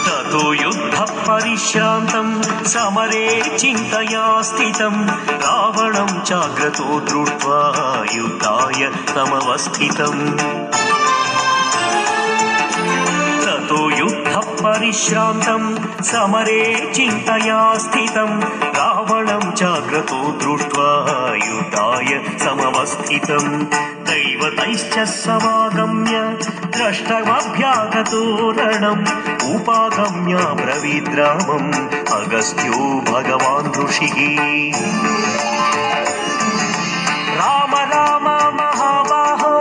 ततो युद्धः परिश्रान्तं समरे चिन्तया स्थितं रावणं चाग्रतो दृष्ट्वा युद्धाय तमवस्थितम् ततो युद्धः परिश्रान्तं समरे चिन्तया स्थितं रावणं चाग्रतो दृष्ट्वा युद्धाय समवस्थितं दैवतैश्च समागम्य द्रष्टमभ्यागतो रणम् उपागम्य ब्रवीद्रामम् अगस्त्यो भगवान् ऋषिः राम राम महाबाहो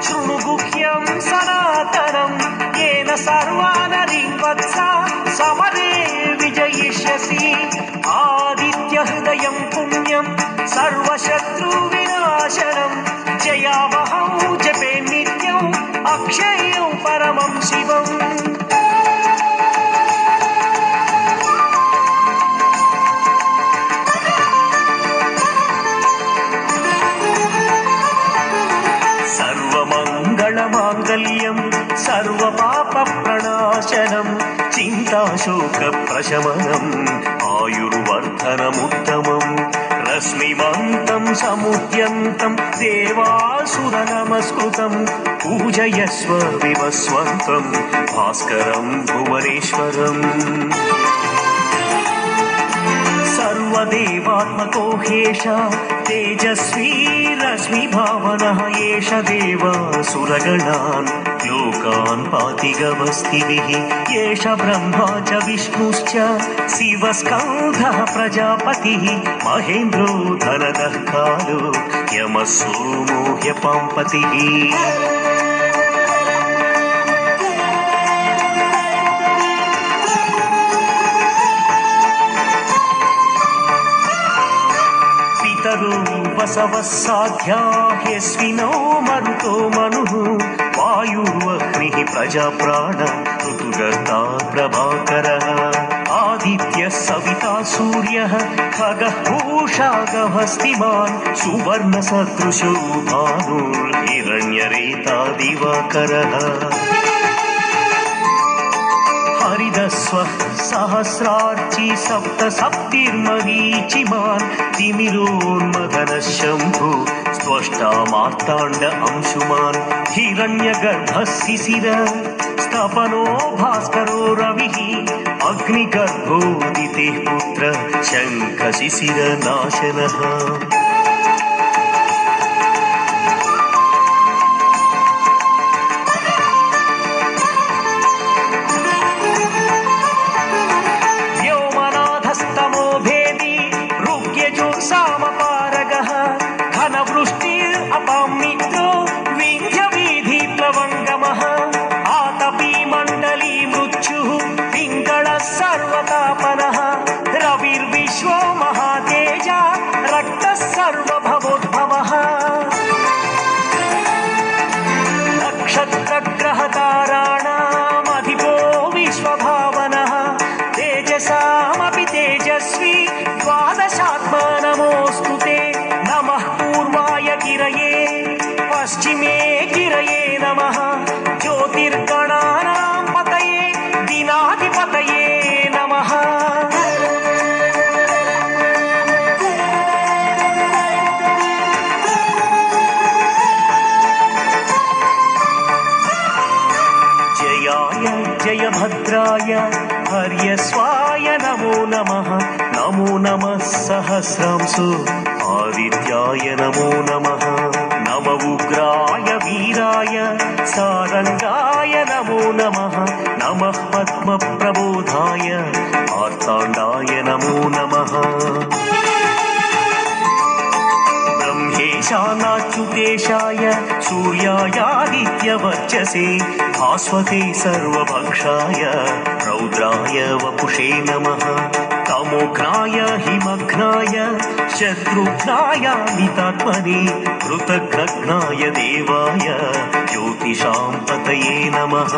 शृणु गुह्यं सनातनं येन सर्वानरिं वत्सा समरे विजयिष्यसि आदित्यहृदयं पुण्यं सर्वशत्रुविनाशनं जयावहं जपे नित्यम् अक्षयं परमं शिवम् सर्वमङ्गलमाङ्गल्यं सर्वपापप्रणाशनं चिन्ताशोकप्रशमनम् आयुर्वर्धनमुत्तमम् रश्मिमन्तं समुद्यन्तं देवासुरनमस्कृतं पूजयस्व विवस्वन्तं भास्करं भुवनेश्वरम् सर्वदेवात्मको ह्येष तेजस्वी रश्मिभावनः एष देवासुरगणान् लोकान् पाति गवस्तिभिः एष ब्रह्मा च विष्णुश्च शिवस्कन्धः प्रजापतिः महेन्द्रो धनदः कालो यमः सोमो ह्यपाम्पतिः वसवः साध्या ह्यश्विनो मरुतो मनुः वायुर्वह्निः प्रजाप्राण ऋतुगर्ता प्रभाकरः आदित्यः सविता सूर्यः खगः पूषा गभस्तिमान् सुवर्णसदृशो भानुर्हिरण्यरेता दिवाकरः हरिदस्वः सहस्रार्ची सप्तसप्तिर्मरीचिमान् तिमिरोन्मदनः शम्भो स्त्वष्टा मार्ताण्ड अंशुमान् हिरण्यगर्भः शिशिर स्तपनो भास्करो रविः अग्निगर्भोदितेः पुत्र शङ्खशिशिरनाशनः सामपारगः घनवृष्टिरपामित्रो विन्ध्यवीधिप्लवङ्गमः आतपी मण्डली मृत्युः पिङ्गळः सर्वतापनः रविर्विश्वो महातेजा रक्तः सर्वभवोद्भवः नक्षत्रग्रहताराणामधिपो विश्वभावनः तेजसामपि तेजस्वी द्वादशात्मा नमोऽस्तु ते नमः पूर्वाय गिरये पश्चिमे गिरये नमः ज्योतिर्गणानां पतये दिनाधिपतये नमः जयाय जयभद्राय हर्यस्वाय नमो नमः नमो नमः सहस्रांशो आदित्याय नमो नमः नम उग्राय वीराय सारंगाय नमो नमः नमः पद्मप्रबोधाय मार्ताण्डाय नमो नमः ब्रह्मेशानाच्युतेशाय सूर्यायादित्यवर्चसे भास्वते सर्वभक्षाय रौद्राय वपुषे नमः तमोघ्नाय हिमघ्नाय शत्रुघ्नाय मितात्मने कृतघ्नाय देवाय ज्योतिषां पतये नमः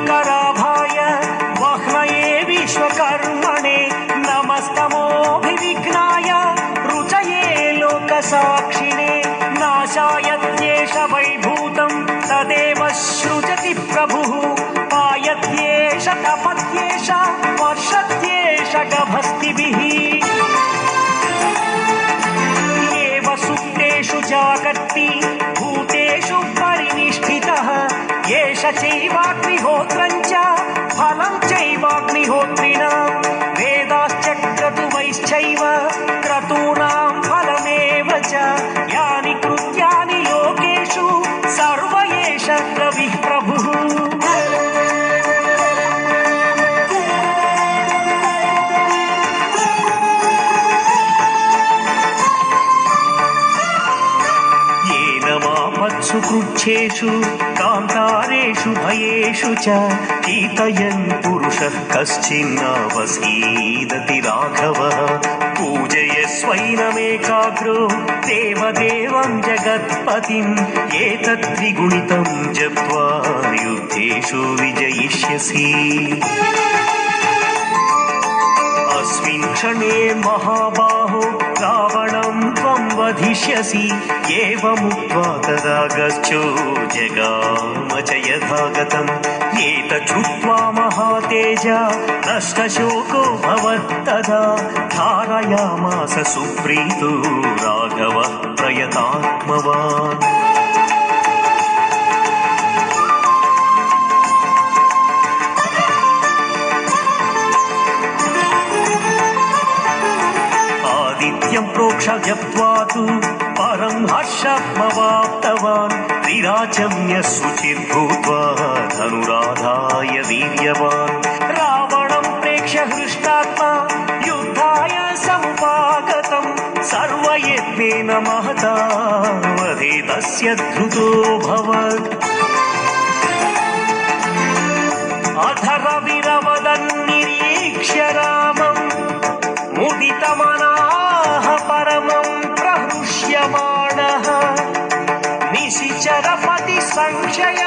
कराभाय वह्नये विश्वकर्मणे नमस्तमोऽभि मंत्रिणां वेदाश्चक्रतुवैश्चैव क्रतूनां फलमेव च यानि कृत्यानि लोकेषु सर्व एष रविः प्रभुः। सुकृच्छेषु कान्तारेषु भयेषु च कीर्तयन् पुरुषः कश्चिन्नावसीदति राघवः पूजयस्वैनमेकाग्रो देवदेवं जगत्पतिम् एतद्विगुणितं जप्त्वा युद्धेषु विजयिष्यसि। अस्मिन् क्षणे महाबाहो रावणं त्वं वधिष्यसि एवमुक्त्वा तदा गच्छो जगाम च यथागतम् एतच्छ्रुत्वा महातेजा नष्टशोको भवत्तदा धारयामास सुप्रीतो राघवः प्रयतात्मवान्। प्रोक्ष जप्त्वा तु परं हर्षमवाप्तवान् विराचम्य शुचिर्भूत्वा धनुराधाय वीर्यवान् रावणं प्रेक्ष्य हृष्टात्मा युद्धाय समुपागतं सर्वयत्नेन महता वधे तस्य धृतोऽभवत्। अधरविरवदन्निरीक्ष्य रामं मुदितमनाः परमं प्रहृष्यमाणः निशिचरपति संशय